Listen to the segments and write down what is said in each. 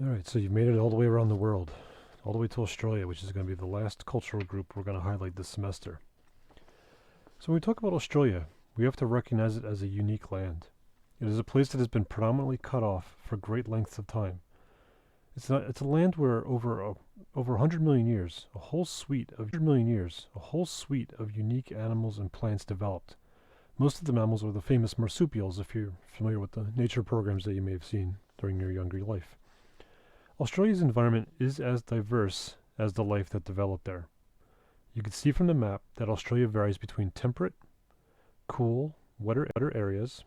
All right, so you've made it all the way around the world, all the way to Australia, which is going to be the last cultural group we're going to highlight this semester. So when we talk about Australia, we have to recognize it as a unique land. It is a place that has been predominantly cut off for great lengths of time. It's a land where over 100 million years, a whole suite of unique animals and plants developed. Most of the mammals are the famous marsupials, if you're familiar with the nature programs that you may have seen during your younger life. Australia's environment is as diverse as the life that developed there. You can see from the map that Australia varies between temperate, cool, wetter areas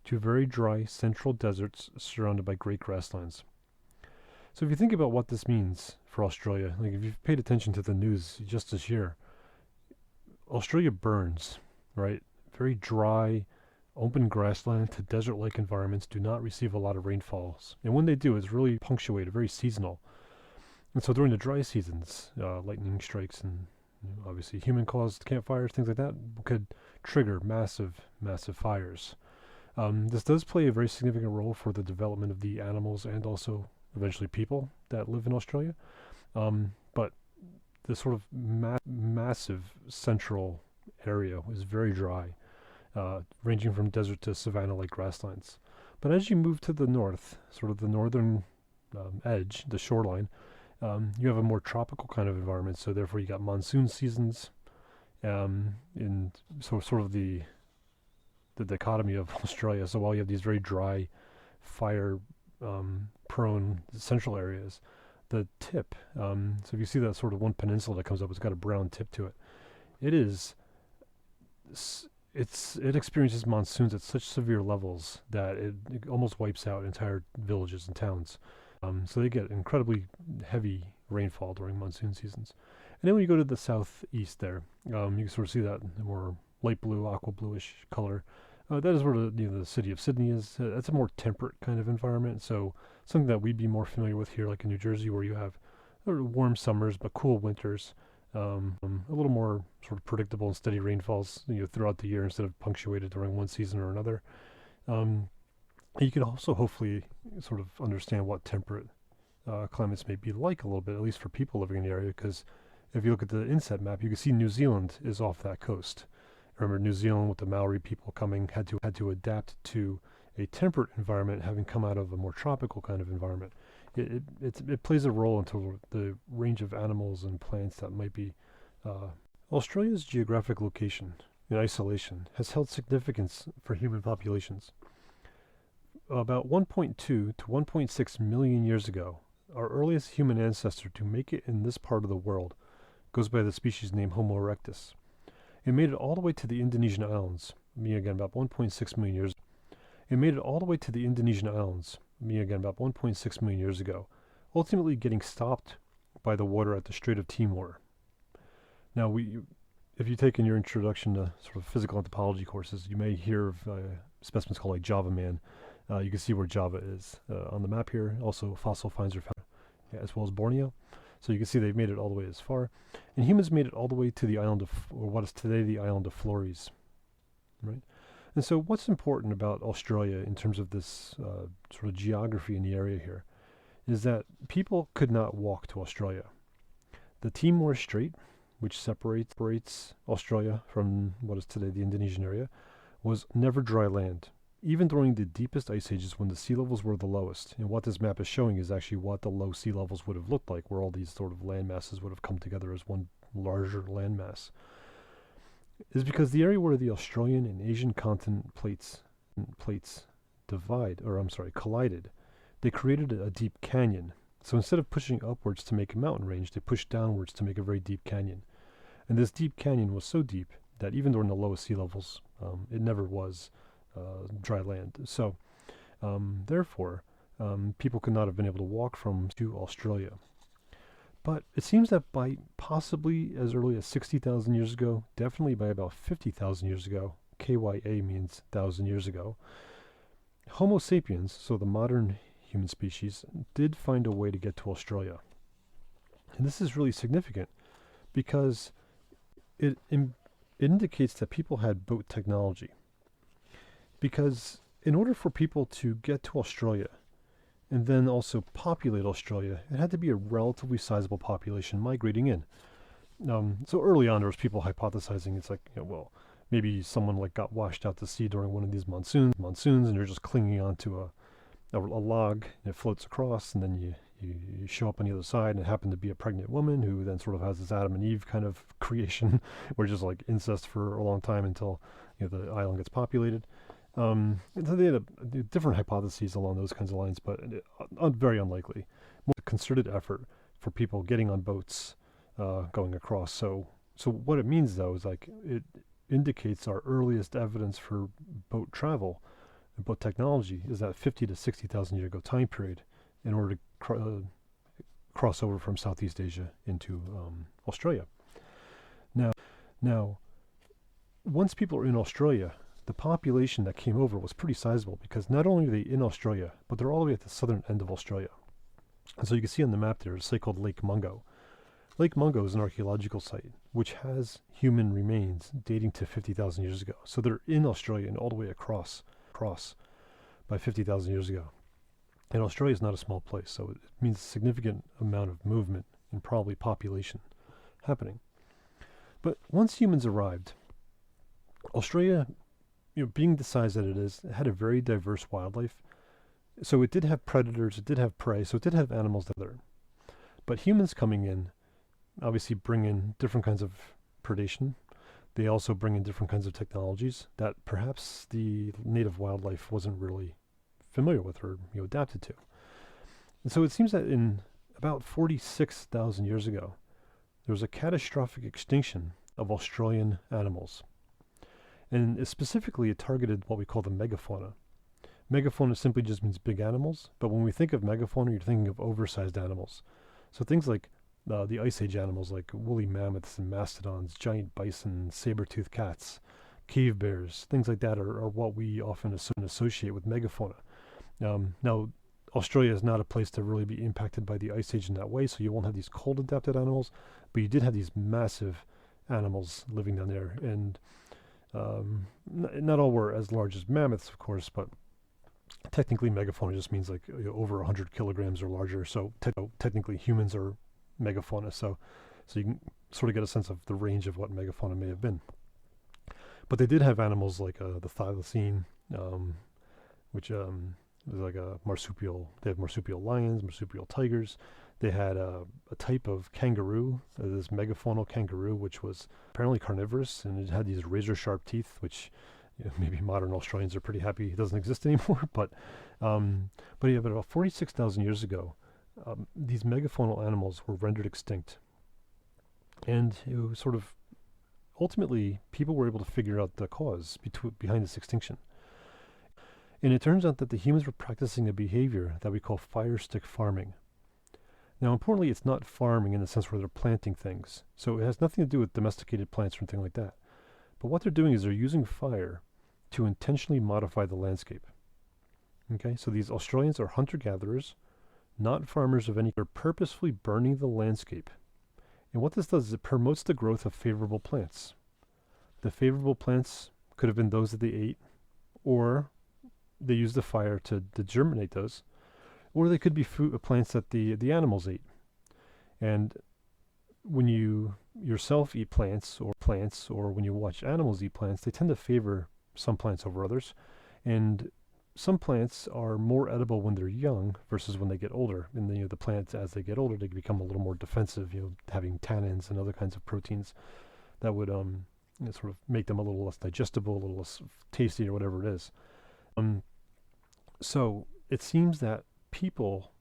to very dry central deserts surrounded by great grasslands. So if you think about what this means for Australia, like if you've paid attention to the news just this year, Australia burns, right? Very dry, open grassland to desert-like environments do not receive a lot of rainfalls. And when they do, it's really punctuated, very seasonal. And so during the dry seasons, lightning strikes and obviously human-caused campfires, things like that, could trigger massive, massive fires. This does play a very significant role for the development of the animals and also eventually people that live in Australia. But the sort of massive central area is very dry, ranging from desert to savanna-like grasslands. But as you move to the north, sort of the northern edge, the shoreline, you have a more tropical kind of environment. So therefore, you got monsoon seasons, in sort of the dichotomy of Australia. So while you have these very dry, fire prone central areas, the tip, so if you see that sort of one peninsula that comes up, it's got a brown tip to it. It is, it experiences monsoons at such severe levels that it almost wipes out entire villages and towns. So they get incredibly heavy rainfall during monsoon seasons. And then when you go to the southeast there, you can sort of see that more light blue, aqua bluish color. That is where the city of Sydney is. That's a more temperate kind of environment. So something that we'd be more familiar with here, like in New Jersey, where you have warm summers but cool winters. A little more sort of predictable and steady rainfalls throughout the year instead of punctuated during one season or another. You can also hopefully sort of understand what temperate climates may be like a little bit, at least for people living in the area, because if you look at the inset map, you can see New Zealand is off that coast. Remember, New Zealand with the Maori people coming had to adapt to a temperate environment, having come out of a more tropical kind of environment. It plays a role into the range of animals and plants that might be. Australia's geographic location in isolation has held significance for human populations. About 1.2 to 1.6 million years ago, our earliest human ancestor to make it in this part of the world goes by the species name Homo erectus. It made it all the way to the Indonesian islands, me again about 1.6 million years. It made it all the way to the Indonesian islands, me again about 1.6 million years ago, ultimately getting stopped by the water at the Strait of Timor. Now, if you take in your introduction to sort of physical anthropology courses, you may hear of specimens called like Java Man. You can see where Java is on the map here. Also, fossil finds are found, as well as Borneo. So you can see they've made it all the way as far. And humans made it all the way to the island of, or what is today the island of Flores, right? And so what's important about Australia in terms of this sort of geography in the area here is that people could not walk to Australia. The Timor Strait, which separates Australia from what is today the Indonesian area, was never dry land, even during the deepest ice ages when the sea levels were the lowest. And what this map is showing is actually what the low sea levels would have looked like, where all these sort of land masses would have come together as one larger landmass. Is because the area where the Australian and Asian continent plates collided, they created a deep canyon. So instead of pushing upwards to make a mountain range, they pushed downwards to make a very deep canyon. And this deep canyon was so deep that even during the lowest sea levels, it never was dry land. So therefore, people could not have been able to walk from to Australia. But it seems that by possibly as early as 60,000 years ago, definitely by about 50,000 years ago, KYA means 1,000 years ago, Homo sapiens, so the modern human species, did find a way to get to Australia. And this is really significant because it indicates that people had boat technology. Because in order for people to get to Australia, and then also populate Australia, it had to be a relatively sizable population migrating in. So early on, there was people hypothesizing it's like, well, maybe someone like got washed out to sea during one of these monsoons, and you're just clinging onto a log, and it floats across, and then you show up on the other side, and it happened to be a pregnant woman who then sort of has this Adam and Eve kind of creation, where just like incest for a long time until the island gets populated. So they had different hypotheses along those kinds of lines, but very unlikely. More concerted effort for people getting on boats, going across. So what it means though is like it indicates our earliest evidence for boat travel and boat technology is that 50 to 60,000 year ago time period in order to cross over from Southeast Asia into Australia. Now, once people are in Australia, the population that came over was pretty sizable because not only are they in Australia, but they're all the way at the southern end of Australia. And so you can see on the map there is a site called Lake Mungo. Lake Mungo is an archaeological site which has human remains dating to 50,000 years ago. So they're in Australia and all the way across by 50,000 years ago. And Australia is not a small place, so it means a significant amount of movement and probably population happening. But once humans arrived, Australia, being the size that it is, it had a very diverse wildlife. So it did have predators, it did have prey, so it did have animals that are. But humans coming in obviously bring in different kinds of predation. They also bring in different kinds of technologies that perhaps the native wildlife wasn't really familiar with or adapted to. And so it seems that in about 46,000 years ago, there was a catastrophic extinction of Australian animals. And specifically, it targeted what we call the megafauna. Megafauna simply just means big animals, but when we think of megafauna, you're thinking of oversized animals. So things like the Ice Age animals like woolly mammoths and mastodons, giant bison, saber-toothed cats, cave bears, things like that are what we often associate with megafauna. Now, Australia is not a place to really be impacted by the Ice Age in that way, so you won't have these cold-adapted animals, but you did have these massive animals living down there, and not all were as large as mammoths, of course, but technically megafauna just means like over 100 kilograms or larger, so technically humans are megafauna, so you can sort of get a sense of the range of what megafauna may have been. But they did have animals like the thylacine, which is like a marsupial. They have marsupial lions, marsupial tigers. They had a type of kangaroo, this megafaunal kangaroo, which was apparently carnivorous, and it had these razor-sharp teeth, which maybe modern Australians are pretty happy it doesn't exist anymore. But about 46,000 years ago, these megafaunal animals were rendered extinct. And it was sort of, ultimately, people were able to figure out the cause behind this extinction. And it turns out that the humans were practicing a behavior that we call fire stick farming. Now, importantly, it's not farming in the sense where they're planting things. So it has nothing to do with domesticated plants or anything like that. But what they're doing is they're using fire to intentionally modify the landscape. Okay, so these Australians are hunter-gatherers, not farmers of any. They're purposefully burning the landscape. And what this does is it promotes the growth of favorable plants. The favorable plants could have been those that they ate, or they used the fire to germinate those, or they could be plants that the animals ate. And when you yourself eat plants, or when you watch animals eat plants, they tend to favor some plants over others. And some plants are more edible when they're young versus when they get older. And then, the plants, as they get older, they become a little more defensive, having tannins and other kinds of proteins that would sort of make them a little less digestible, a little less tasty, or whatever it is. So it seems that people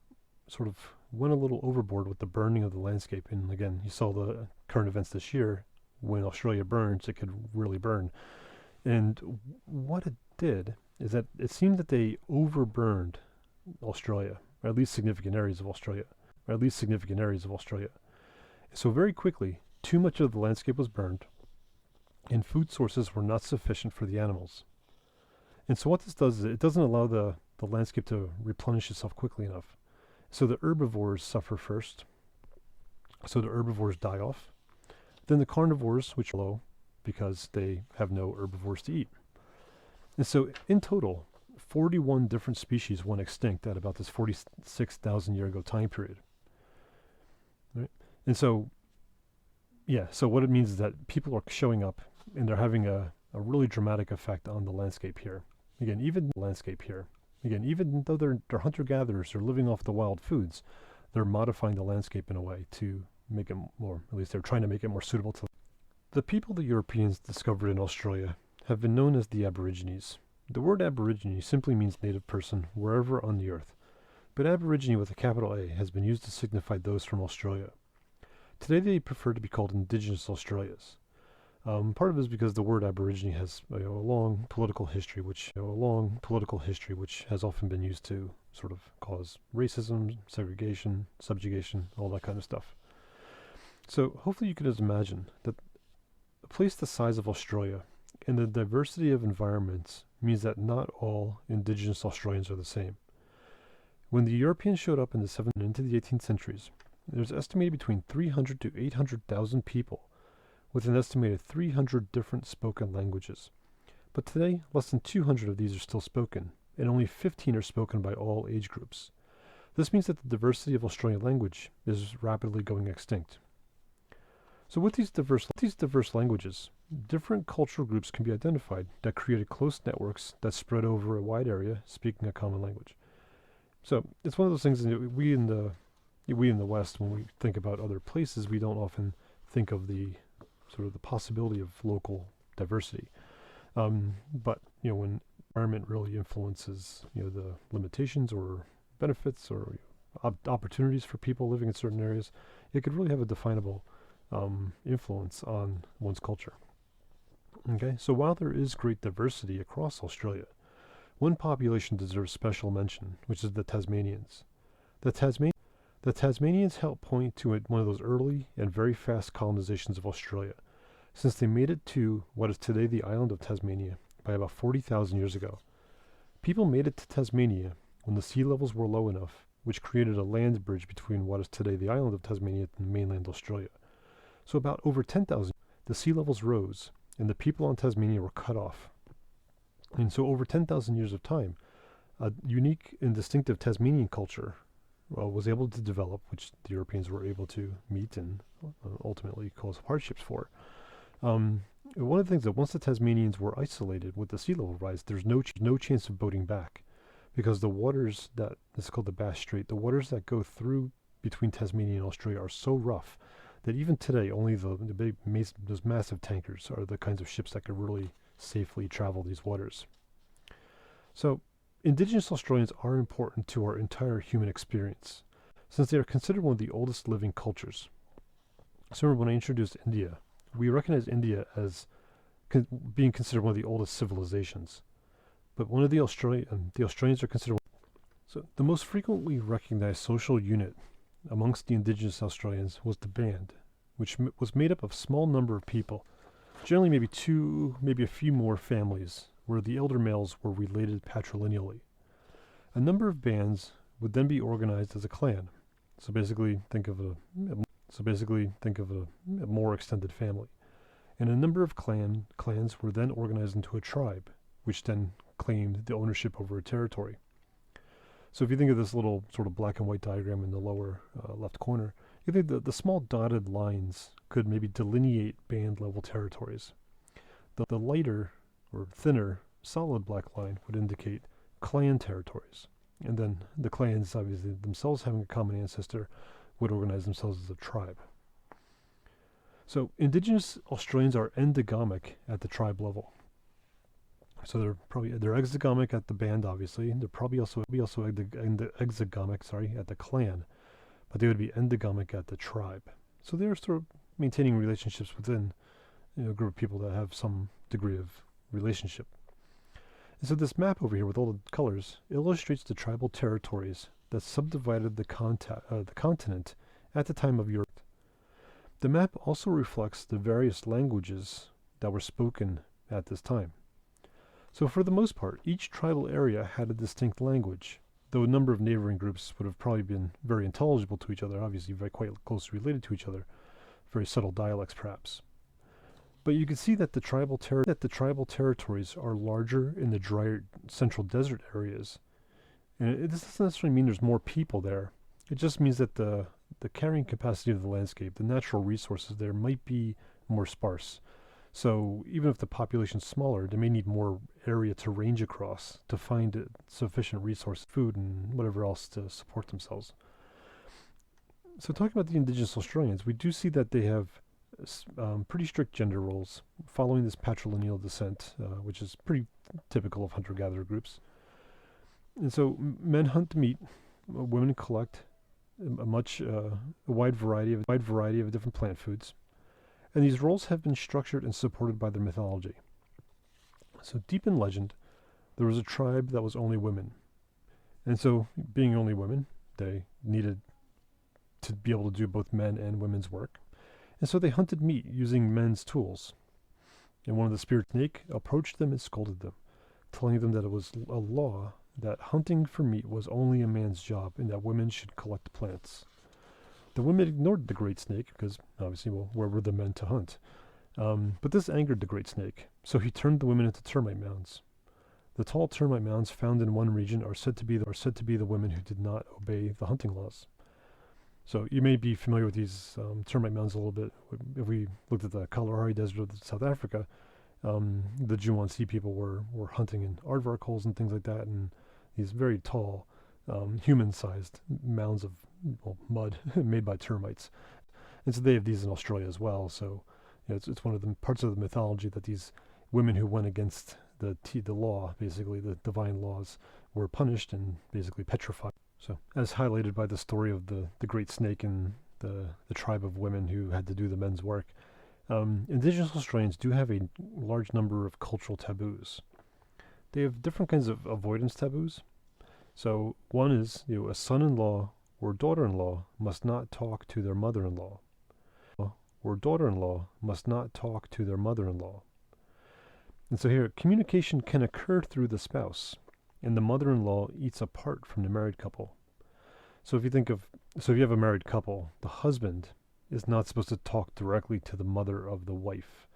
sort of went a little overboard with the burning of the landscape. And again, you saw the current events this year. When Australia burns, it could really burn. And what it did is that it seemed that they overburned Australia, or at least significant areas of Australia. So very quickly, too much of the landscape was burned, and food sources were not sufficient for the animals. And so what this does is it doesn't allow the landscape to replenish itself quickly enough. So the herbivores suffer first. So the herbivores die off. Then the carnivores, which are low because they have no herbivores to eat. And so in total, 41 different species went extinct at about this 46,000 year ago time period. Right? And so, so what it means is that people are showing up and they're having a really dramatic effect on the landscape here. Again, even though they're hunter-gatherers, they're living off the wild foods, they're modifying the landscape in a way to make it more, at least they're trying to make it more suitable to. The people the Europeans discovered in Australia have been known as the Aborigines. The word Aborigine simply means native person wherever on the earth, but Aborigine with a capital A has been used to signify those from Australia. Today they prefer to be called Indigenous Australians. Part of it is because the word Aborigine has a long political history, which has often been used to sort of cause racism, segregation, subjugation, all that kind of stuff. So hopefully you can just imagine that a place the size of Australia and the diversity of environments means that not all Indigenous Australians are the same. When the Europeans showed up in the 7th and into the 18th centuries, there's estimated between 300 to 800,000 people with an estimated 300 different spoken languages. But today, less than 200 of these are still spoken, and only 15 are spoken by all age groups. This means that the diversity of Australian language is rapidly going extinct. So with these diverse languages, different cultural groups can be identified that created close networks that spread over a wide area speaking a common language. So it's one of those things that we in the West, when we think about other places, we don't often think of the sort of the possibility of local diversity. But when environment really influences the limitations or benefits or opportunities for people living in certain areas, it could really have a definable influence on one's culture. Okay, so while there is great diversity across Australia, one population deserves special mention, which is the Tasmanians. The Tasmanians help point to one of those early and very fast colonizations of Australia, since they made it to what is today the island of Tasmania by about 40,000 years ago. People made it to Tasmania when the sea levels were low enough, which created a land bridge between what is today the island of Tasmania and mainland Australia. So about over 10,000, the sea levels rose, and the people on Tasmania were cut off. And so over 10,000 years of time, a unique and distinctive Tasmanian culture was able to develop, which the Europeans were able to meet and ultimately cause hardships for. One of the things that once the Tasmanians were isolated with the sea level rise, there's no chance of boating back, because the waters this is called the Bass Strait, the waters that go through between Tasmania and Australia are so rough that even today only those massive tankers are the kinds of ships that could really safely travel these waters. So Indigenous Australians are important to our entire human experience, since they are considered one of the oldest living cultures. So remember when I introduced India, we recognize India as being considered one of the oldest civilizations. But one of the Australians are considered. So the most frequently recognized social unit amongst the Indigenous Australians was the band, which was made up of a small number of people, generally maybe a few more families, where the elder males were related patrilineally. A number of bands would then be organized as a clan. So basically think of a more extended family. And a number of clans were then organized into a tribe, which then claimed the ownership over a territory. So if you think of this little sort of black and white diagram in the lower left corner, you think the small dotted lines could maybe delineate band level territories. The lighter or thinner solid black line would indicate clan territories. And then the clans, obviously themselves having a common ancestor, would organize themselves as a tribe. So Indigenous Australians are endogamic at the tribe level. So they're exogamic at the band, obviously. They're probably also exogamic, at the clan, but they would be endogamic at the tribe. So they're sort of maintaining relationships within a group of people that have some degree of relationship. And so this map over here with all the colors illustrates the tribal territories that subdivided the continent at the time of Europe. The map also reflects the various languages that were spoken at this time. So for the most part, each tribal area had a distinct language, though a number of neighboring groups would have probably been very intelligible to each other, obviously very quite closely related to each other, very subtle dialects perhaps. But you can see that the tribal territories are larger in the drier central desert areas. And this doesn't necessarily mean there's more people there. It just means that the carrying capacity of the landscape, the natural resources there might be more sparse. So even if the population's smaller, they may need more area to range across to find sufficient resource, food, and whatever else to support themselves. So talking about the indigenous Australians, we do see that they have pretty strict gender roles following this patrilineal descent, which is pretty typical of hunter-gatherer groups. And so men hunt meat, women collect a wide variety of different plant foods, and these roles have been structured and supported by their mythology. So deep in legend, there was a tribe that was only women, and so being only women, they needed to be able to do both men and women's work, and so they hunted meat using men's tools. And one of the spirit snake approached them and scolded them, telling them that it was a law that hunting for meat was only a man's job and that women should collect plants. The women ignored the great snake because, obviously, well, where were the men to hunt? But this angered the great snake, so he turned the women into termite mounds. The tall termite mounds found in one region are said to be the women who did not obey the hunting laws. So you may be familiar with these termite mounds a little bit. If we looked at the Kalahari Desert of South Africa, the Juwansi people were hunting in aardvark holes and things like that, and these very tall, human-sized mounds of mud made by termites. And so they have these in Australia as well. So it's one of the parts of the mythology that these women who went against the law, basically the divine laws, were punished and basically petrified. So as highlighted by the story of the great snake and the tribe of women who had to do the men's work, Indigenous Australians do have a large number of cultural taboos. They have different kinds of avoidance taboos. So one is, a son-in-law or daughter-in-law must not talk to their mother-in-law, or daughter-in-law must not talk to their mother-in-law. And so here, communication can occur through the spouse, and the mother-in-law eats apart from the married couple. So if you have a married couple, the husband is not supposed to talk directly to the mother of the wife,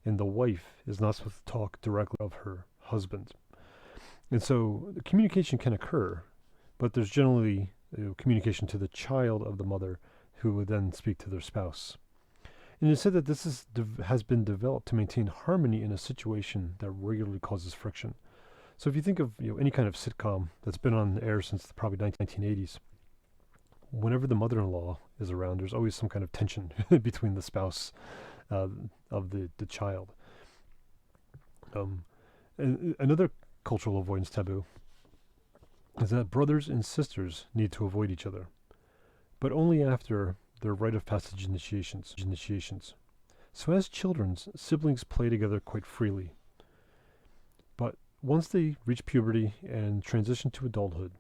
and the wife is not supposed to talk directly of her husband. And so the communication can occur, but there's generally communication to the child of the mother who would then speak to their spouse. And it's said that this has been developed to maintain harmony in a situation that regularly causes friction. So if you think of any kind of sitcom that's been on the air since probably 1980s, whenever the mother-in-law is around, there's always some kind of tension between the spouse of the child. And another cultural avoidance taboo is that brothers and sisters need to avoid each other, but only after their rite of passage initiations. So as children, siblings play together quite freely. But once they reach puberty and transition to adulthood,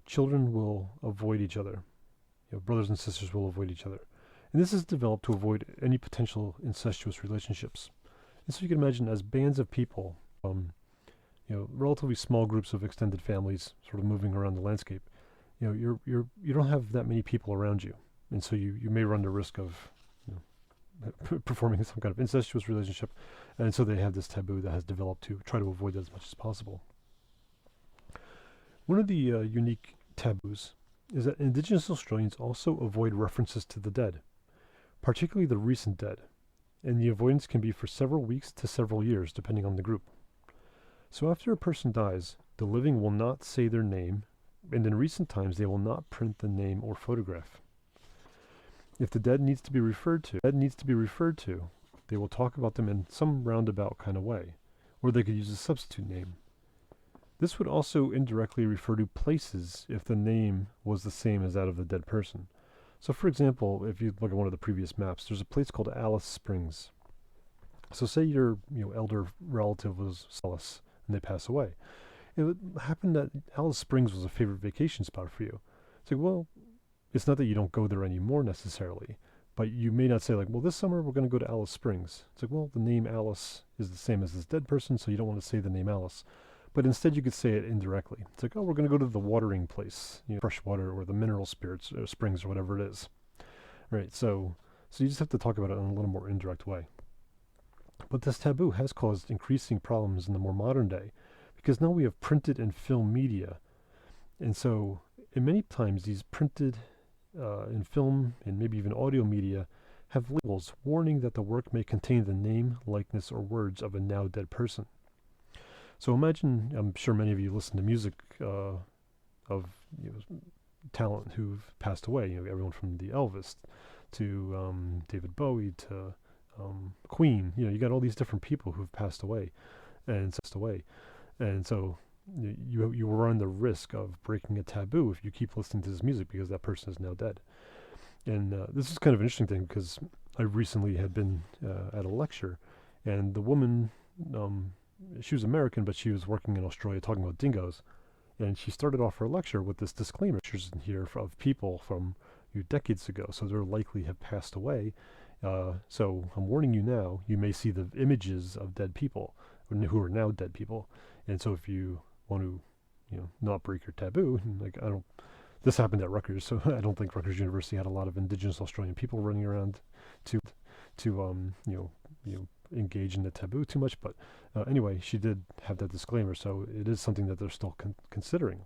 children will avoid each other. Brothers and sisters will avoid each other. And this is developed to avoid any potential incestuous relationships. And so you can imagine as bands of people, relatively small groups of extended families sort of moving around the landscape, you don't have that many people around you. And so you may run the risk of performing some kind of incestuous relationship. And so they have this taboo that has developed to try to avoid that as much as possible. One of the unique taboos is that Indigenous Australians also avoid references to the dead, particularly the recent dead, and the avoidance can be for several weeks to several years, depending on the group. So after a person dies, the living will not say their name, and in recent times they will not print the name or photograph. If the dead needs to be referred to, they will talk about them in some roundabout kind of way, or they could use a substitute name. This would also indirectly refer to places if the name was the same as that of the dead person. So for example, if you look at one of the previous maps, there's a place called Alice Springs. So say your elder relative was Alice and they pass away. It would happen that Alice Springs was a favorite vacation spot for you. It's like, well, it's not that you don't go there anymore necessarily, but you may not say this summer we're going to go to Alice Springs. It's like, well, the name Alice is the same as this dead person, so you don't want to say the name Alice. But instead you could say it indirectly. It's like, we're going to go to the watering place, fresh water or the mineral spirits or springs or whatever it is. Right, so you just have to talk about it in a little more indirect way. But this taboo has caused increasing problems in the more modern day because now we have printed and film media. And so, in many times, these printed and film and maybe even audio media have labels warning that the work may contain the name, likeness, or words of a now dead person. So imagine, I'm sure many of you listen to music of talent who've passed away. Everyone from the Elvis to David Bowie to Queen. You got all these different people who've passed away, and so you run the risk of breaking a taboo if you keep listening to this music because that person is now dead. And this is kind of an interesting thing because I recently had been at a lecture, and the woman, she was American, but she was working in Australia talking about dingoes. And she started off her lecture with this disclaimer. Pictures in here of people from decades ago, so they're likely have passed away. So I'm warning you now, you may see the images of dead people who are now dead people. And so if you want to, not break your taboo, like this happened at Rutgers, so I don't think Rutgers University had a lot of Indigenous Australian people running around to engage in the taboo too much. But anyway, she did have that disclaimer, so it is something that they're still considering.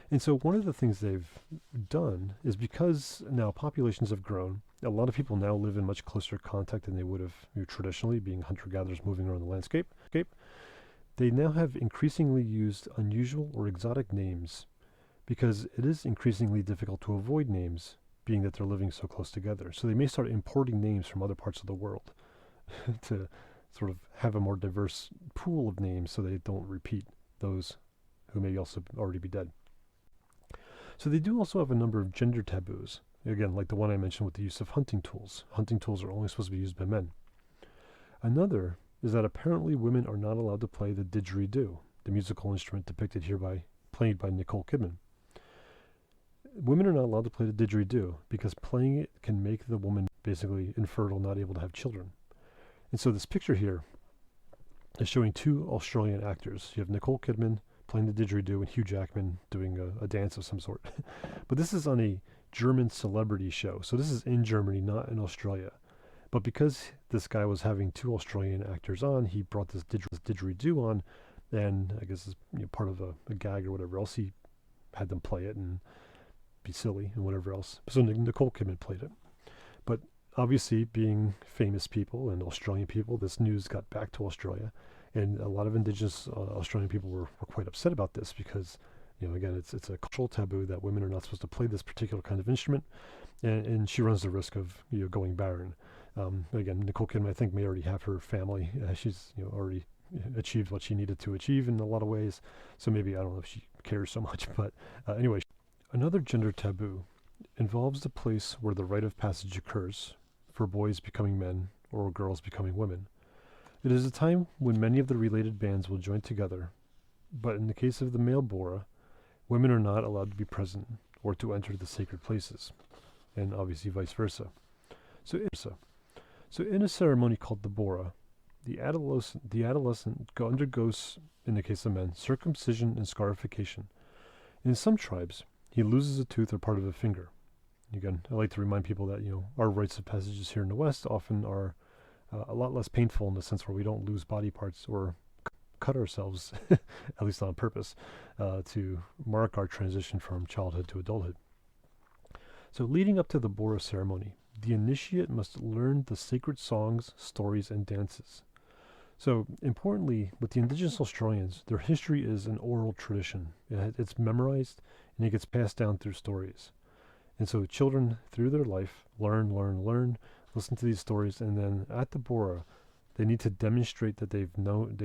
And so one of the things they've done is because now populations have grown, a lot of people now live in much closer contact than they would have traditionally, being hunter-gatherers moving around the landscape. They now have increasingly used unusual or exotic names because it is increasingly difficult to avoid names, being that they're living so close together. So they may start importing names from other parts of the world to sort of have a more diverse pool of names so they don't repeat those who may also already be dead. So they do also have a number of gender taboos. Again, like the one I mentioned with the use of hunting tools. Hunting tools are only supposed to be used by men. Another is that apparently women are not allowed to play the didgeridoo, the musical instrument depicted here played by Nicole Kidman. Women are not allowed to play the didgeridoo because playing it can make the woman basically infertile, not able to have children. And so this picture here is showing two Australian actors. You have Nicole Kidman playing the didgeridoo and Hugh Jackman doing a dance of some sort. But this is on a German celebrity show. So this is in Germany, not in Australia. But because this guy was having two Australian actors on, he brought this didgeridoo on, and I guess it's part of a gag or whatever else. He had them play it and be silly and whatever else. So Nicole Kidman played it. But obviously, being famous people and Australian people, this news got back to Australia, and a lot of Indigenous Australian people were quite upset about this because, again, it's a cultural taboo that women are not supposed to play this particular kind of instrument, and she runs the risk of going barren. Again, Nicole Kidman, I think, may already have her family. She's already achieved what she needed to achieve in a lot of ways, so maybe I don't know if she cares so much. But anyway, another gender taboo involves the place where the rite of passage occurs for boys becoming men or girls becoming women. It is a time when many of the related bands will join together, but in the case of the male Bora, women are not allowed to be present or to enter the sacred places, and obviously vice versa. So in a ceremony called the Bora, the adolescent undergoes, in the case of men, circumcision and scarification. In some tribes, he loses a tooth or part of a finger. Again, I like to remind people that our rites of passages here in the West often are a lot less painful in the sense where we don't lose body parts or cut ourselves, at least on purpose, to mark our transition from childhood to adulthood. So leading up to the Bora ceremony, the initiate must learn the sacred songs, stories, and dances. So importantly, with the Indigenous Australians, their history is an oral tradition. It's memorized and it gets passed down through stories. And so children, through their life, learn, listen to these stories, and then at the Bora, they need to demonstrate that they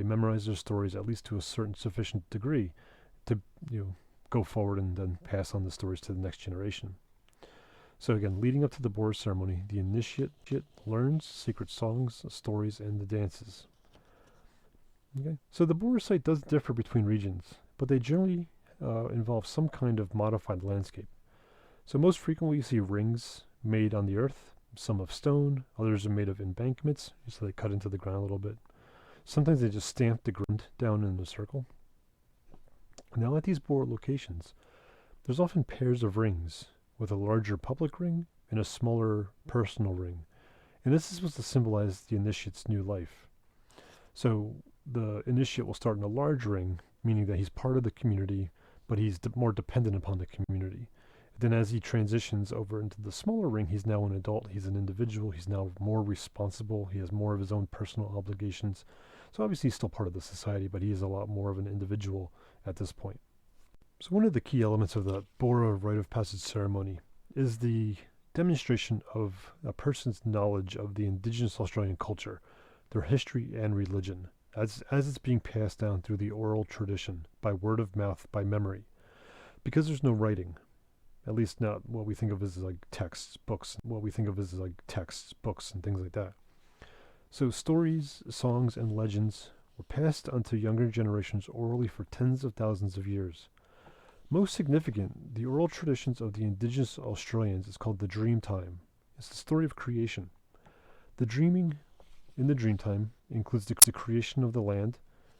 memorize their stories at least to a certain sufficient degree to go forward and then pass on the stories to the next generation. So again, leading up to the Bora ceremony, the initiate learns sacred songs, stories, and the dances. Okay, so the Bora site does differ between regions, but they generally involve some kind of modified landscape. So most frequently you see rings made on the earth, some of stone, others are made of embankments, so they cut into the ground a little bit. Sometimes they just stamp the ground down in a circle. Now at these Bora locations, there's often pairs of rings, with a larger public ring and a smaller personal ring. And this is supposed to symbolize the initiate's new life. So the initiate will start in a large ring, meaning that he's part of the community, but he's more dependent upon the community. Then as he transitions over into the smaller ring, he's now an adult, he's an individual, he's now more responsible, he has more of his own personal obligations. So obviously he's still part of the society, but he is a lot more of an individual at this point. So one of the key elements of the Bora rite of passage ceremony is the demonstration of a person's knowledge of the indigenous Australian culture, their history and religion, as it's being passed down through the oral tradition, by word of mouth, by memory. Because there's no writing, at least not what we think of as like texts, books, and things like that. So stories, songs, and legends were passed on to younger generations orally for tens of thousands of years. Most significant, the oral traditions of the indigenous Australians is called the Dreamtime. It's the story of creation. The dreaming in the Dreamtime includes the creation of the land,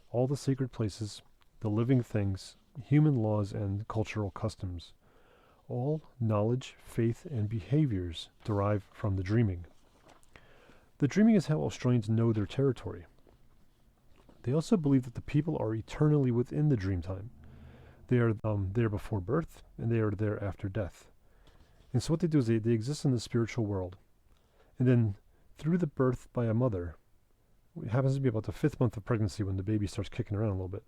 all the sacred places, the living things, human laws, and cultural customs. All knowledge, faith, and behaviors derive from the dreaming. The dreaming is how Australians know their territory. They also believe that the people are eternally within the Dreamtime. They are there before birth, and they are there after death. And so what they do is they exist in the spiritual world. And then through the birth by a mother, it happens to be about the 5th month of pregnancy when the baby starts kicking around a little bit,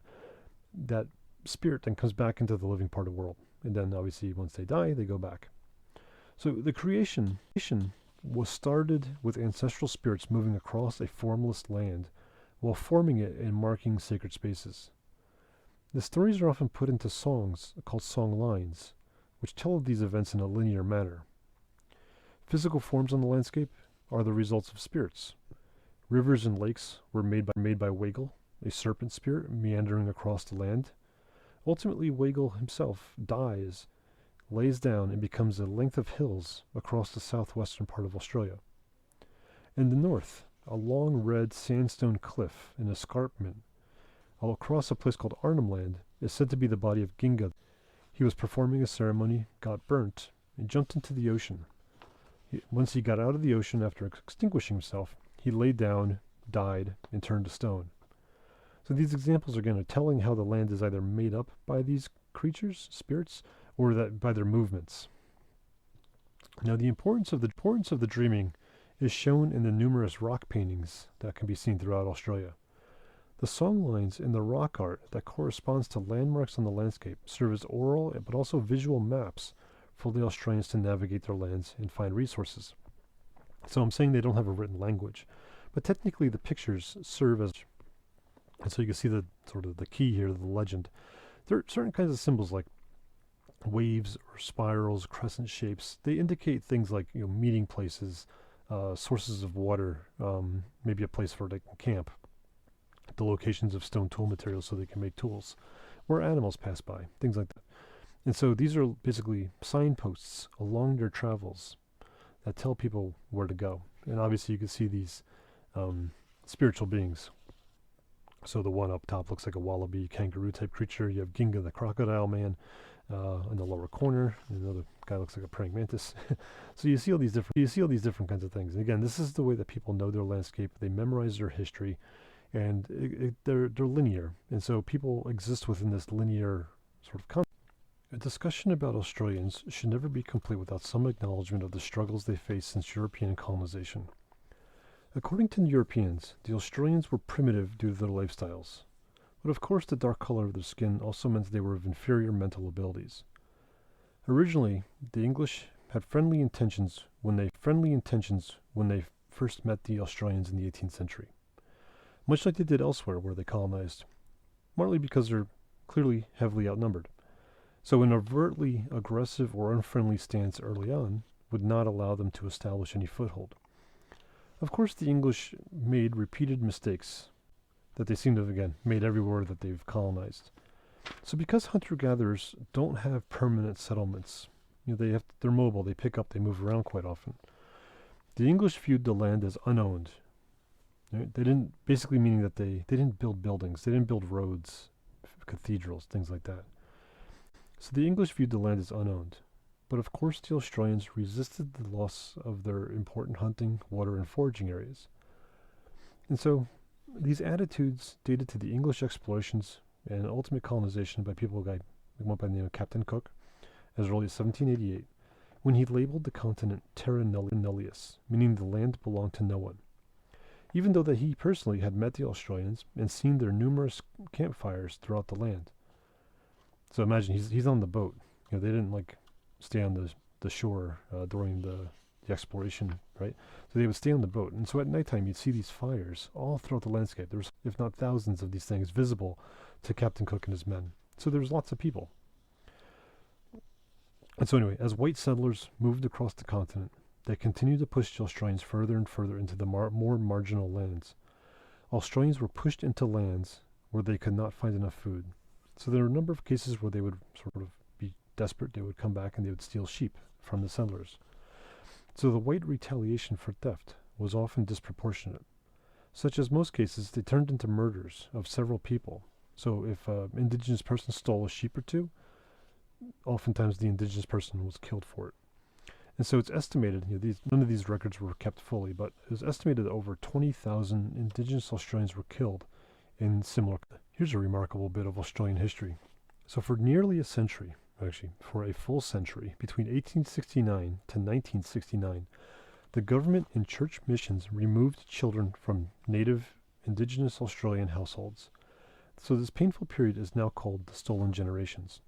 that spirit then comes back into the living part of the world. And then obviously once they die, they go back. So the creation was started with ancestral spirits moving across a formless land while forming it and marking sacred spaces. The stories are often put into songs called song lines, which tell of these events in a linear manner. Physical forms on the landscape are the results of spirits. Rivers and lakes were made by Waigal, a serpent spirit meandering across the land. Ultimately, Waigal himself dies, lays down, and becomes a length of hills across the southwestern part of Australia. In the north, a long red sandstone cliff, an escarpment, all across a place called Arnhem Land, is said to be the body of Ginga. He was performing a ceremony, got burnt, and jumped into the ocean. Once he got out of the ocean after extinguishing himself, he laid down, died, and turned to stone. So these examples again are telling how the land is either made up by these creatures, spirits, or that by their movements. Now the importance of the dreaming is shown in the numerous rock paintings that can be seen throughout Australia. The song lines in the rock art that corresponds to landmarks on the landscape serve as oral but also visual maps for the Australians to navigate their lands and find resources. So I'm saying they don't have a written language, but technically the pictures serve as, and so you can see the sort of the key here, the legend. There are certain kinds of symbols like waves or spirals, crescent shapes. They indicate things like meeting places, sources of water, maybe a place for like camp, the locations of stone tool materials so they can make tools, where animals pass by, things like that. And so these are basically signposts along their travels that tell people where to go. And obviously you can see these spiritual beings. So the one up top looks like a wallaby, kangaroo type creature. You have Ginga the crocodile man in the lower corner. And another guy looks like a praying mantis. So you see all these different kinds of things. And again, this is the way that people know their landscape. They memorize their history, and they're linear. And so people exist within this linear sort of concept. A discussion about Australians should never be complete without some acknowledgement of the struggles they faced since European colonization. According to the Europeans, the Australians were primitive due to their lifestyles. But of course the dark color of their skin also meant they were of inferior mental abilities. Originally, the English had friendly intentions when they first met the Australians in the 18th century, much like they did elsewhere where they colonized, partly because they're clearly heavily outnumbered. So an overtly aggressive or unfriendly stance early on would not allow them to establish any foothold. Of course, the English made repeated mistakes that they seem to have, again, made everywhere that they've colonized. So because hunter-gatherers don't have permanent settlements, they're mobile, they pick up, they move around quite often. The English viewed the land as unowned. Right? They didn't, basically meaning that they didn't build buildings, they didn't build roads, cathedrals, things like that. So the English viewed the land as unowned. But of course, the Australians resisted the loss of their important hunting, water, and foraging areas. And so these attitudes dated to the English explorations and ultimate colonization by people who went by the name of Captain Cook as early as 1788, when he labeled the continent Terra Nullius, meaning the land belonged to no one. Even though that he personally had met the Australians and seen their numerous campfires throughout the land. So imagine he's on the boat. They didn't stay on the shore during the exploration, right? So they would stay on the boat, and so at nighttime you'd see these fires all throughout the landscape. There was, if not thousands, of these things visible to Captain Cook and his men. So there was lots of people. And so anyway, as white settlers moved across the continent, they continued to push the Australians further and further into the more marginal lands. Australians were pushed into lands where they could not find enough food. So there were a number of cases where they would sort of be desperate. They would come back and they would steal sheep from the settlers. So the white retaliation for theft was often disproportionate. Such as most cases, they turned into murders of several people. So if an indigenous person stole a sheep or two, oftentimes the indigenous person was killed for it. And so it's estimated, none of these records were kept fully, but it was estimated that over 20,000 indigenous Australians were killed in similar. Here's a remarkable bit of Australian history. So for nearly a century, actually for a full century, between 1869 to 1969, the government and church missions removed children from native indigenous Australian households. So this painful period is now called the Stolen Generations.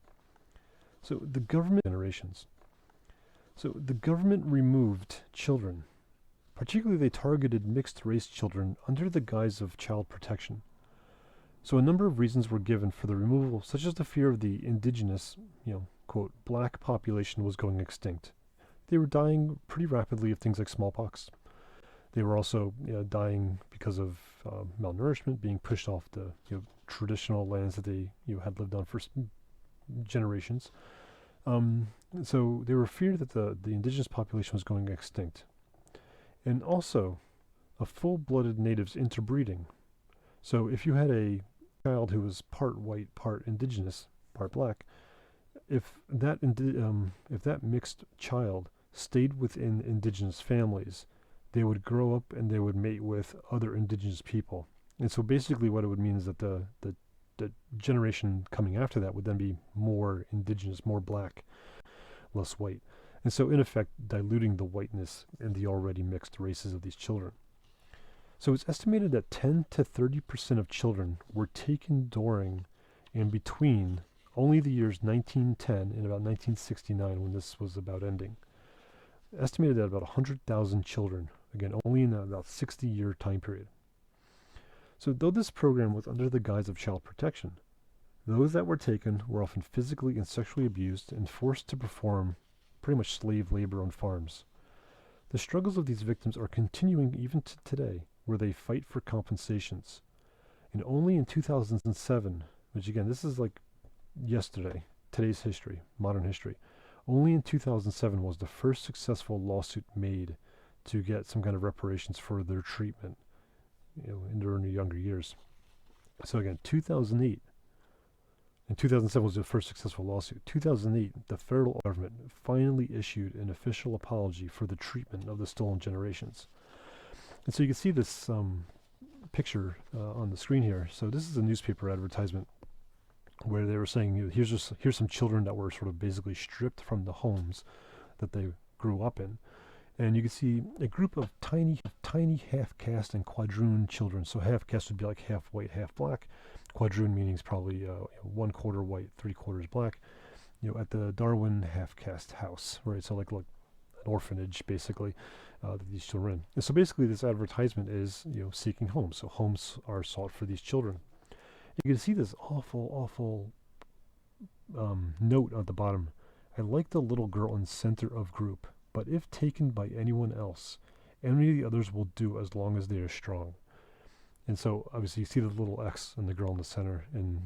So the government removed children. Particularly they targeted mixed-race children under the guise of child protection. So a number of reasons were given for the removal, such as the fear of the indigenous, quote, black population was going extinct. They were dying pretty rapidly of things like smallpox. They were also dying because of malnourishment, being pushed off the traditional lands that they had lived on for generations. So they were feared that the indigenous population was going extinct. And also, a full-blooded natives interbreeding. So if you had a child who was part white, part indigenous, part black, if that mixed child stayed within indigenous families, they would grow up and they would mate with other indigenous people. And so basically what it would mean is that the generation coming after that would then be more indigenous, more black, less white. And so in effect diluting the whiteness in the already mixed races of these children. So it's estimated that 10 to 30% of children were taken during and between only the years 1910 and about 1969, when this was about ending. Estimated that about 100,000 children, again, only in about 60-year time period. So though this program was under the guise of child protection, those that were taken were often physically and sexually abused and forced to perform pretty much slave labor on farms. The struggles of these victims are continuing even to today, where they fight for compensations. And only in 2007, which again, this is like yesterday, today's history, modern history, only in 2007 was the first successful lawsuit made to get some kind of reparations for their treatment in their younger years. So again, 2008, and 2007 was the first successful lawsuit. 2008, the federal government finally issued an official apology for the treatment of the stolen generations. And so you can see this picture on the screen here. So this is a newspaper advertisement where they were saying, here's some children that were sort of basically stripped from the homes that they grew up in. And you can see a group of tiny half-caste and quadroon children. So half-caste would be like half white, half black. Quadroon meaning is probably 1/4 white, 3/4 black. At the Darwin half-caste house, right? So like an orphanage, basically, that these children are in. And so basically, this advertisement is seeking homes. So homes are sought for these children. You can see this awful note at the bottom. I like the little girl in center of group, but if taken by anyone else, any of the others will do as long as they are strong. And so obviously you see the little X and the girl in the center, and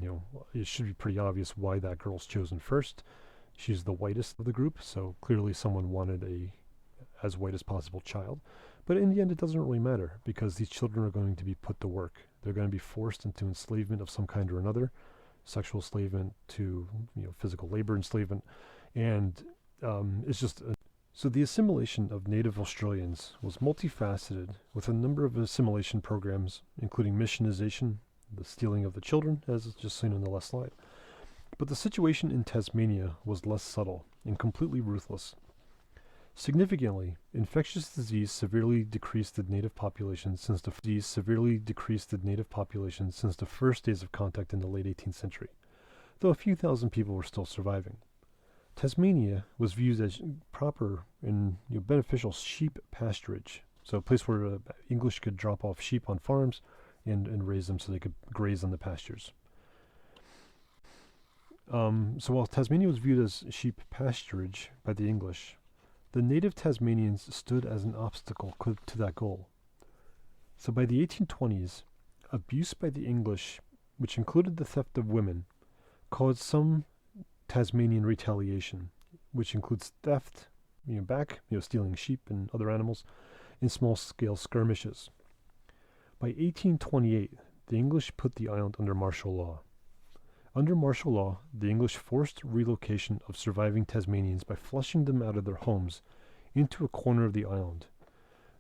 it should be pretty obvious why that girl's chosen first. She's the whitest of the group, so clearly someone wanted a as white as possible child. But in the end, it doesn't really matter, because these children are going to be put to work. They're going to be forced into enslavement of some kind or another, sexual enslavement to physical labor enslavement, and it's just so the assimilation of native Australians was multifaceted, with a number of assimilation programs, including missionization, the stealing of the children, as is just seen on the last slide. But the situation in Tasmania was less subtle and completely ruthless. Significantly, infectious disease severely decreased the native population since the first days of contact in the late 18th century, though a few thousand people were still surviving. Tasmania was viewed as proper and beneficial sheep pasturage, so a place where English could drop off sheep on farms and raise them so they could graze on the pastures. So while Tasmania was viewed as sheep pasturage by the English, the native Tasmanians stood as an obstacle to that goal. So by the 1820s, abuse by the English, which included the theft of women, caused some Tasmanian retaliation, which includes theft, stealing sheep and other animals, in small-scale skirmishes. By 1828, the English put the island under martial law. Under martial law, the English forced relocation of surviving Tasmanians by flushing them out of their homes into a corner of the island.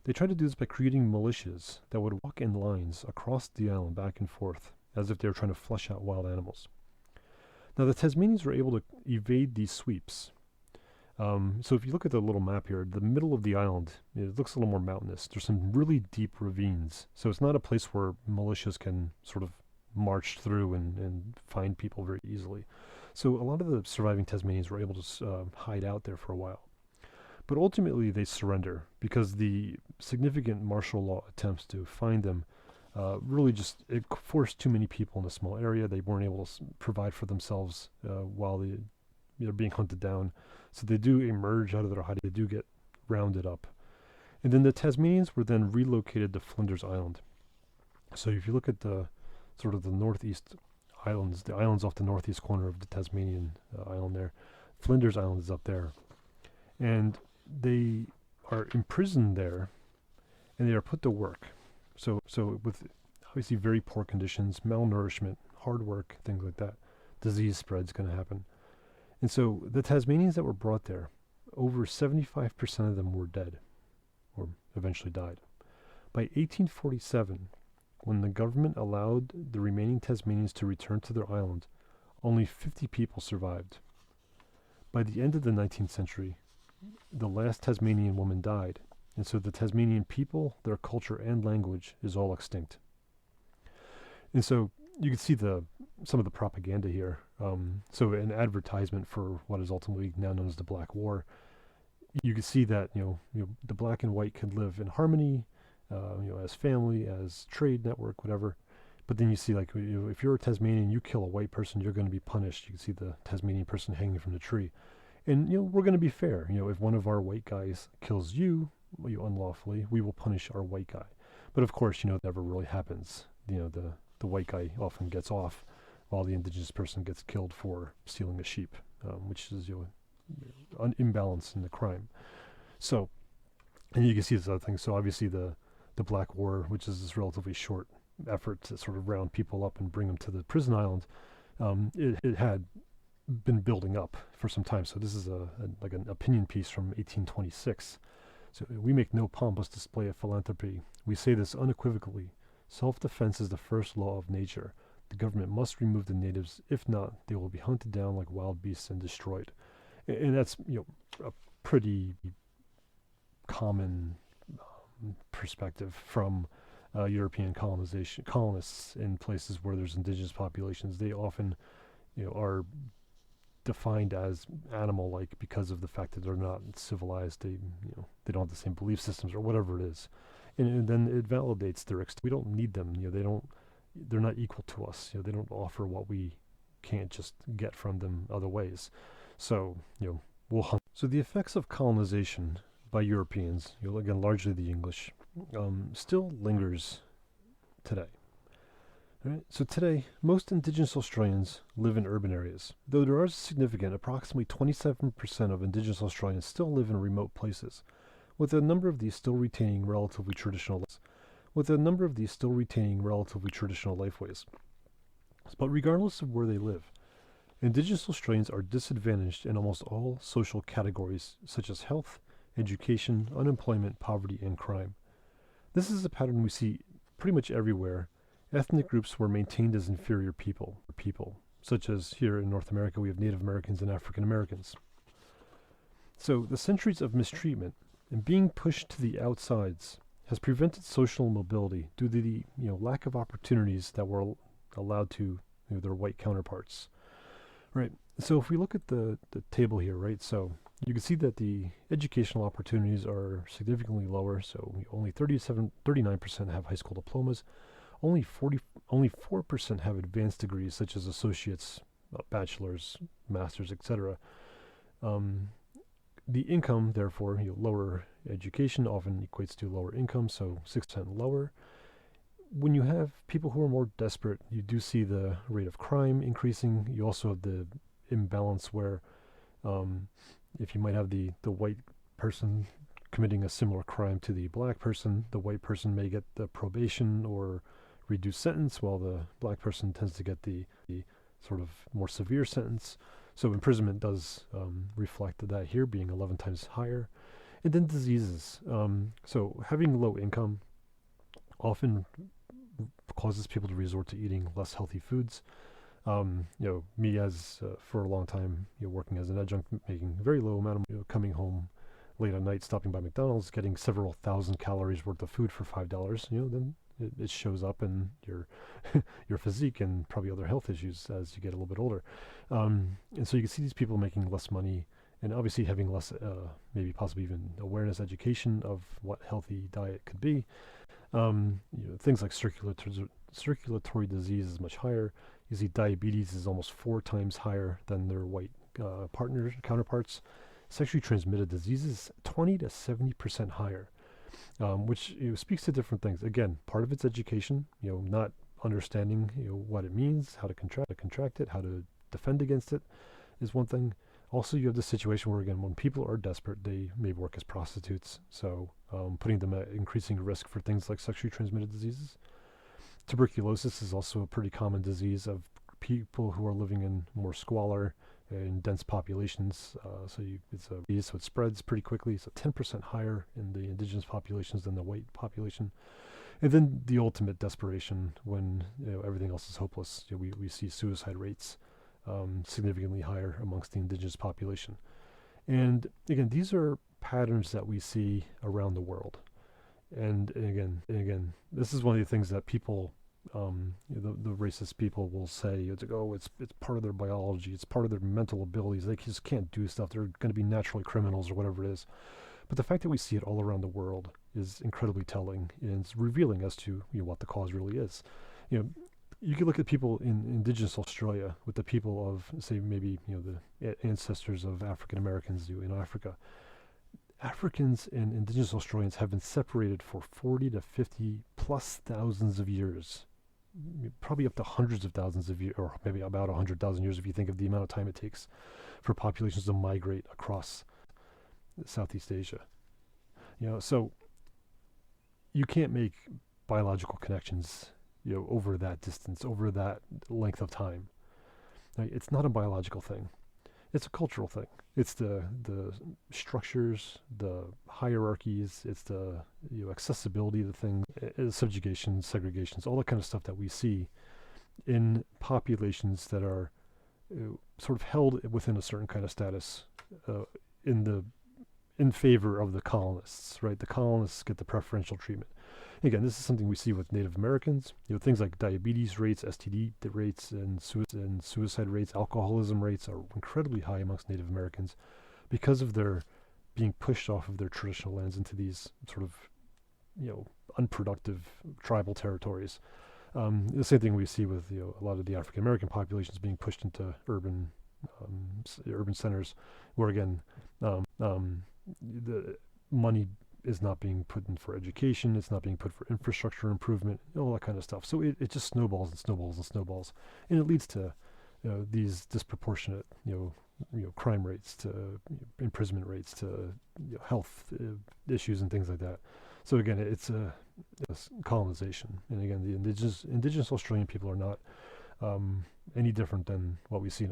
They tried to do this by creating militias that would walk in lines across the island back and forth, as if they were trying to flush out wild animals. Now, the Tasmanians were able to evade these sweeps. So if you look at the little map here, the middle of the island, it looks a little more mountainous. There's some really deep ravines. So it's not a place where militias can sort of march through and find people very easily. So a lot of the surviving Tasmanians were able to hide out there for a while. But ultimately they surrender because the significant martial law attempts to find them really just it forced too many people in a small area. They weren't able to provide for themselves while they're being hunted down. So they do emerge out of their hiding. They do get rounded up. And then the Tasmanians were then relocated to Flinders Island. So if you look at the sort of the northeast islands, the islands off the northeast corner of the Tasmanian island there, Flinders Island is up there. And they are imprisoned there, and they are put to work. So with obviously very poor conditions, malnourishment, hard work, things like that, disease spread's going to happen. And so the Tasmanians that were brought there, over 75% of them were dead, or eventually died. By 1847, when the government allowed the remaining Tasmanians to return to their island, only 50 people survived. By the end of the 19th century, the last Tasmanian woman died, and so the Tasmanian people, their culture, and language is all extinct. And so you can see some of the propaganda here. So an advertisement for what is ultimately now known as the Black War. You can see that the black and white can live in harmony, as family, as trade network, whatever. But then you see, like, if you're a Tasmanian, you kill a white person, you're going to be punished. You can see the Tasmanian person hanging from the tree. And, we're going to be fair. If one of our white guys kills you unlawfully, we will punish our white guy. But of course, it never really happens. The white guy often gets off while the indigenous person gets killed for stealing a sheep, which is, an imbalance in the crime. So, and you can see this other thing. So obviously the Black War, which is this relatively short effort to sort of round people up and bring them to the prison island, it had been building up for some time. So this is like an opinion piece from 1826. So we make no pompous display of philanthropy. We say this unequivocally. Self-defense is the first law of nature. The government must remove the natives. If not, they will be hunted down like wild beasts and destroyed. And that's a pretty common perspective from European colonists in places where there's indigenous populations. They often are defined as animal-like because of the fact that they're not civilized. They don't have the same belief systems or whatever it is, and then it validates their we don't need them. They're not equal to us. They don't offer what we can't just get from them other ways. So we'll hunt. So the effects of colonization by Europeans, again largely the English, still lingers today. Right? So today, most indigenous Australians live in urban areas, though there are significant, approximately 27% of indigenous Australians still live in remote places, with a number of these still retaining relatively traditional lifeways. But regardless of where they live, Indigenous Australians are disadvantaged in almost all social categories, such as health, education, unemployment, poverty, and crime. This is a pattern we see pretty much everywhere. Ethnic groups were maintained as inferior people, such as here in North America, we have Native Americans and African Americans. So the centuries of mistreatment and being pushed to the outsides has prevented social mobility due to the lack of opportunities that were allowed to their white counterparts. Right. So if we look at the table here, right, so you can see that the educational opportunities are significantly lower. So only 39% have high school diplomas. Only 4% have advanced degrees such as associates, bachelors, masters, etc. The income, therefore, lower education often equates to lower income, so 6% lower. When you have people who are more desperate, you do see the rate of crime increasing. You also have the imbalance where if you might have the white person committing a similar crime to the black person, the white person may get the probation or reduced sentence, while the black person tends to get the sort of more severe sentence. So imprisonment does reflect that here, being 11 times higher. And then diseases. So having low income often causes people to resort to eating less healthy foods. Me as for a long time, working as an adjunct, making very low amount of, coming home late at night, stopping by McDonald's, getting several thousand calories worth of food for $5. Then it shows up in your your physique and probably other health issues as you get a little bit older. And so you can see these people making less money and obviously having less, maybe possibly even awareness, education of what healthy diet could be. Things like circulatory disease is much higher. You see diabetes is almost 4 times higher than their white counterparts. Sexually transmitted diseases 20 to 70% higher, which speaks to different things. Again, part of it's education. Not understanding what it means, how to contract it, how to defend against it, is one thing. Also, you have the situation where, again, when people are desperate, they may work as prostitutes, so putting them at increasing risk for things like sexually transmitted diseases. Tuberculosis is also a pretty common disease of people who are living in more squalor and dense populations. So it spreads pretty quickly. So 10% higher in the indigenous populations than the white population. And then the ultimate desperation when everything else is hopeless. We see suicide rates significantly higher amongst the indigenous population. And again, these are patterns that we see around the world. And again, this is one of the things that people, the racist people will say. It's like, oh, it's part of their biology. It's part of their mental abilities. They just can't do stuff. They're going to be naturally criminals or whatever it is. But the fact that we see it all around the world is incredibly telling, and it's revealing as to what the cause really is. You can look at people in indigenous Australia with the people of, say, maybe the ancestors of African Americans in Africa. Africans and indigenous Australians have been separated for 40 to 50 plus thousands of years, probably up to hundreds of thousands of years, or maybe about 100,000 years if you think of the amount of time it takes for populations to migrate across Southeast Asia. So you can't make biological connections, over that distance, over that length of time. Right? It's not a biological thing. It's a cultural thing. It's the structures, the hierarchies, it's the accessibility of the thing, subjugation, segregations, all that kind of stuff that we see in populations that are sort of held within a certain kind of status in favor of the colonists, right? The colonists get the preferential treatment. Again, this is something we see with Native Americans. Things like diabetes rates, STD rates, and suicide rates, alcoholism rates are incredibly high amongst Native Americans because of their being pushed off of their traditional lands into these sort of, unproductive tribal territories. The same thing we see with a lot of the African American populations being pushed into urban centers, where again, the money is not being put in for education, it's not being put for infrastructure improvement, all that kind of stuff. So it just snowballs and snowballs and snowballs, and it leads to these disproportionate crime rates, to imprisonment rates, to health issues and things like that. So again, it's colonization, and again, the indigenous Australian people are not any different than what we see in